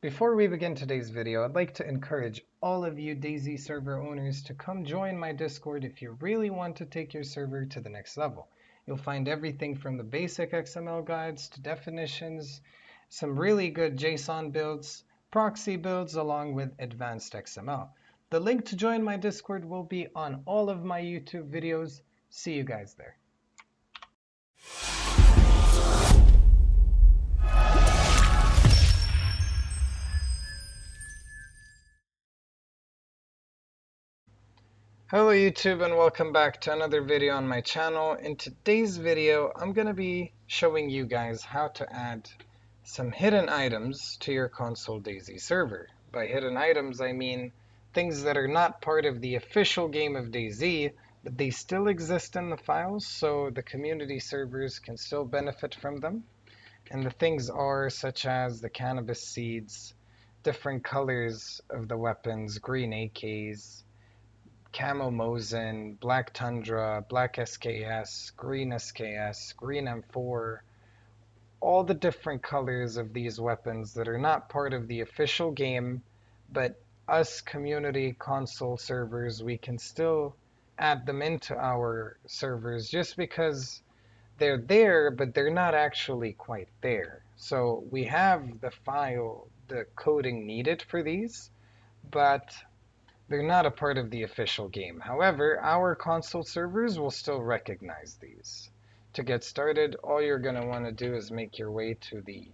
Before we begin today's video, I'd like to encourage all of you Dayz server owners to come join my Discord if you really want to take your server to the next level. You'll find everything from the basic XML guides to definitions, some really good JSON builds, proxy builds, along with advanced XML. The link to join my Discord will be on all of my YouTube videos. See you guys there. Hello YouTube and welcome back to another video on my channel. In today's video, I'm going to be showing you guys how to add some hidden items to your console Dayz server. By hidden items, I mean things that are not part of the official game of Dayz, but they still exist in the files, so the community servers can still benefit from them. And the things are such as the cannabis seeds, different colors of the weapons, green AKs, Camo Mosin, Black Tundra, Black SKS, Green SKS, Green M4, all the different colors of these weapons that are not part of the official game, but us community console servers, we can still add them into our servers just because they're there, but they're not actually quite there. So we have the file, the coding needed for these, but they're not a part of the official game. However, our console servers will still recognize these. To get started, all you're going to want to do is make your way to the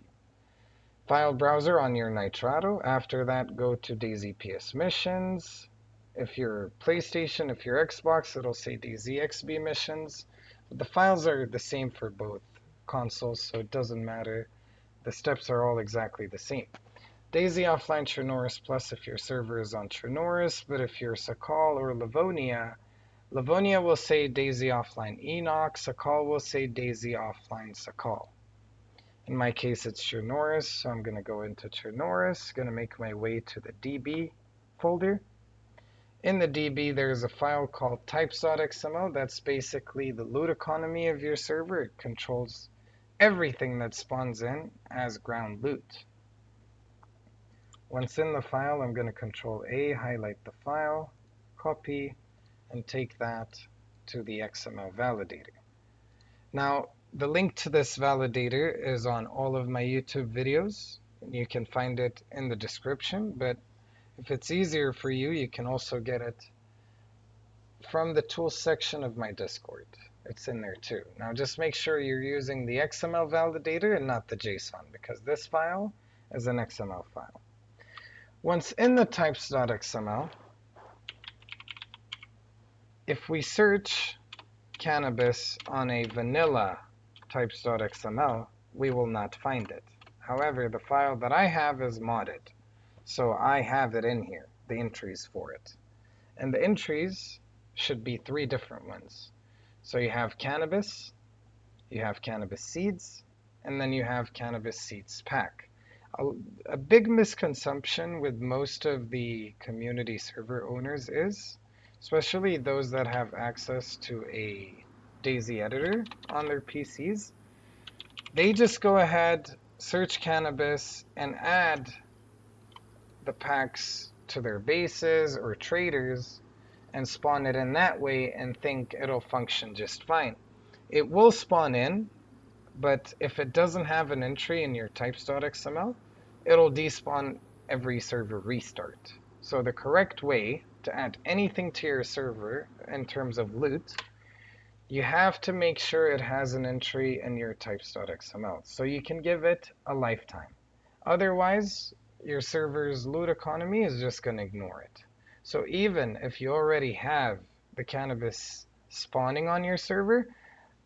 file browser on your Nitrado. After that, go to Dayz PS Missions. If you're PlayStation, if you're Xbox, it'll say Dayz XB Missions. But the files are the same for both consoles, so it doesn't matter. The steps are all exactly the same. Dayz Offline Trinoris Plus if your server is on Trinoris, but if you're Sakal or Livonia, Livonia will say Dayz Offline Enoch, Sakal will say Dayz Offline Sakal. In my case, it's Trinoris, so I'm going to go into Trinoris, going to make my way to the DB folder. In the DB, there's a file called types.xml. That's basically the loot economy of your server. It controls everything that spawns in as ground loot. Once in the file, I'm going to Control A, highlight the file, copy, and take that to the XML validator. Now, the link to this validator is on all of my YouTube videos. You can find it in the description, but if it's easier for you, you can also get it from the tools section of my Discord. It's in there too. Now, just make sure you're using the XML validator and not the JSON, because this file is an XML file. Once in the types.xml, if we search cannabis on a vanilla types.xml, we will not find it. However, the file that I have is modded, so I have it in here, the entries for it. And the entries should be 3 different ones. So you have cannabis seeds, and then you have cannabis seeds pack. A big misconception with most of the community server owners is, especially those that have access to a Dayz editor on their PCs, they just go ahead, search cannabis, and add the packs to their bases or traders and spawn it in that way and think it'll function just fine. It will spawn in, but if it doesn't have an entry in your types.xml, it'll despawn every server restart. So the correct way to add anything to your server in terms of loot, you have to make sure it has an entry in your types.xml, so you can give it a lifetime. Otherwise, your server's loot economy is just going to ignore it. So even if you already have the cannabis spawning on your server,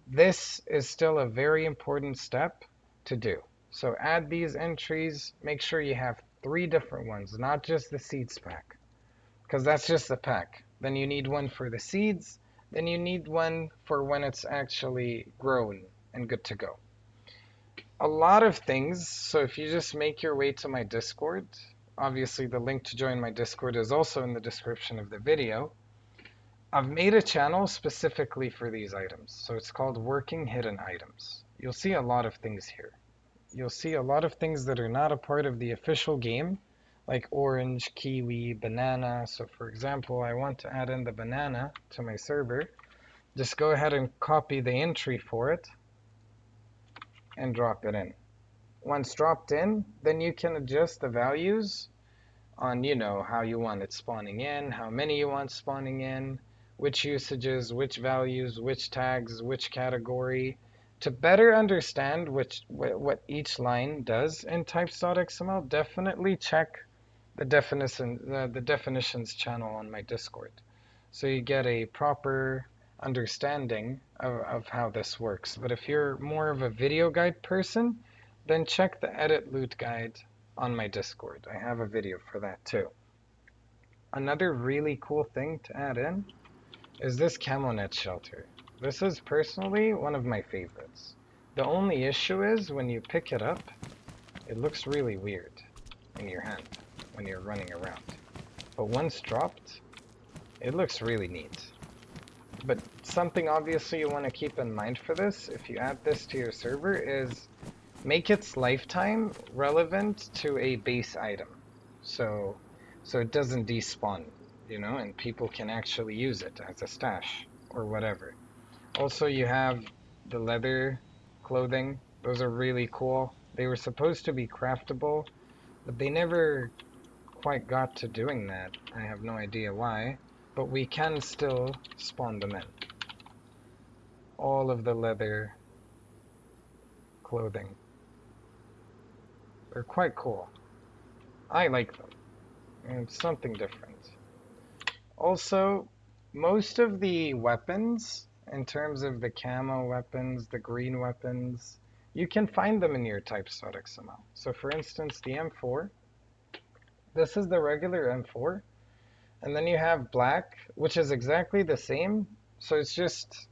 this is still a very important step to do. So add these entries, make sure you have 3 different ones, not just the seeds pack, because that's just the pack. Then you need one for the seeds, then you need one for when it's actually grown and good to go. A lot of things, so if you just make your way to my Discord, obviously the link to join my Discord is also in the description of the video. I've made a channel specifically for these items, so it's called Working Hidden Items. You'll see a lot of things here. you'll see a lot of things that are not a part of the official game, like orange, kiwi, banana. So for example, I want to add in the banana to my server. Just go ahead and copy the entry for it and drop it in. Once dropped in, then you can adjust the values on, how you want it spawning in, how many you want spawning in, which usages, which values, which tags, which category. To better understand what each line does in types.xml, definitely check the definitions channel on my Discord, so you get a proper understanding of how this works. But if you're more of a video guide person, then check the edit loot guide on my Discord. I have a video for that too. Another really cool thing to add in is this camo net shelter. This is personally one of my favorites. The only issue is when you pick it up, it looks really weird in your hand when you're running around. But once dropped, it looks really neat. But something obviously you want to keep in mind for this, if you add this to your server, is make its lifetime relevant to a base item. So it doesn't despawn, and people can actually use it as a stash or whatever. Also, you have the leather clothing. Those are really cool. They were supposed to be craftable, but they never quite got to doing that. I have no idea why, but we can still spawn them in. All of the leather clothing. They're quite cool. I like them. It's something different. Also, most of the weapons, in terms of the camo weapons, the green weapons, you can find them in your types.xml. So for instance, the M4, this is the regular M4, and then you have black, which is exactly the same. So it's just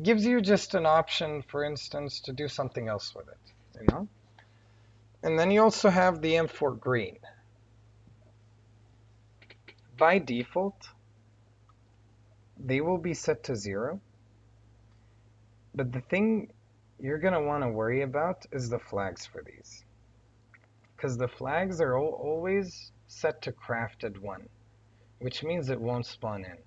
gives you just an option, for instance, to do something else with it, And then you also have the M4 green. By default, they will be set to 0. But the thing you're going to want to worry about is the flags for these. Because the flags are always set to crafted 1, which means it won't spawn in.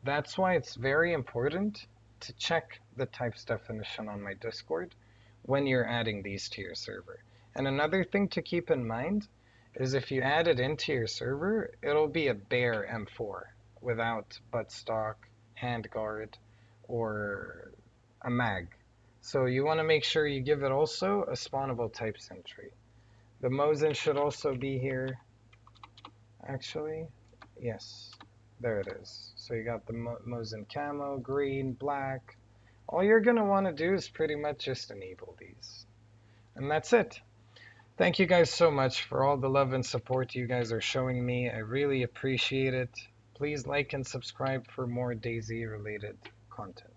That's why it's very important to check the types definition on my Discord when you're adding these to your server. And another thing to keep in mind is if you add it into your server, it'll be a bare M4 without buttstock, handguard, or a mag. So you want to make sure you give it also a spawnable types entry. The Mosin should also be here. Actually, yes, there it is. So you got the Mosin camo, green, black. All you're going to want to do is pretty much just enable these. And that's it. Thank you guys so much for all the love and support you guys are showing me. I really appreciate it. Please like and subscribe for more Dayz related content.